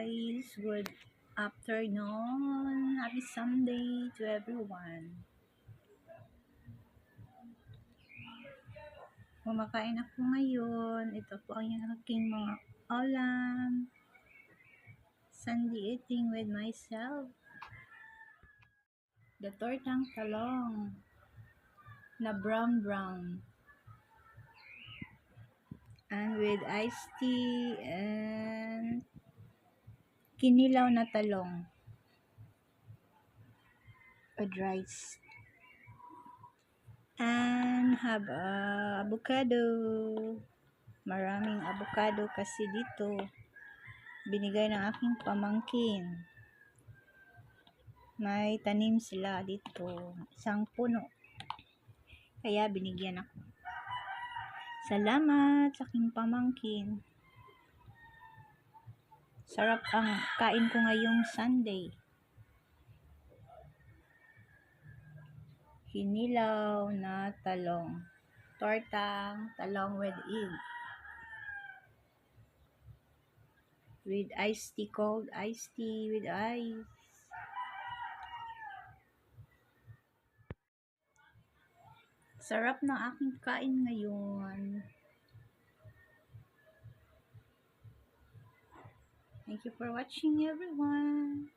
guys, good afternoon, happy Sunday to everyone. Kumakain ako ngayon, ito po ang aking mga ulam, Sunday eating with myself, the tortang talong na brown and with iced tea and kinilaw na talong with rice and have avocado. Maraming avocado kasi dito binigay ng aking pamangkin, may tanim sila dito, isang puno, kaya binigyan ako. Salamat sa aking pamangkin. Sarap ang kain ko ngayong Sunday. Hinilaw na talong. Tortang talong with egg. With iced tea, cold iced tea with ice. Sarap ng aking kain ngayon. Thank you for watching, everyone.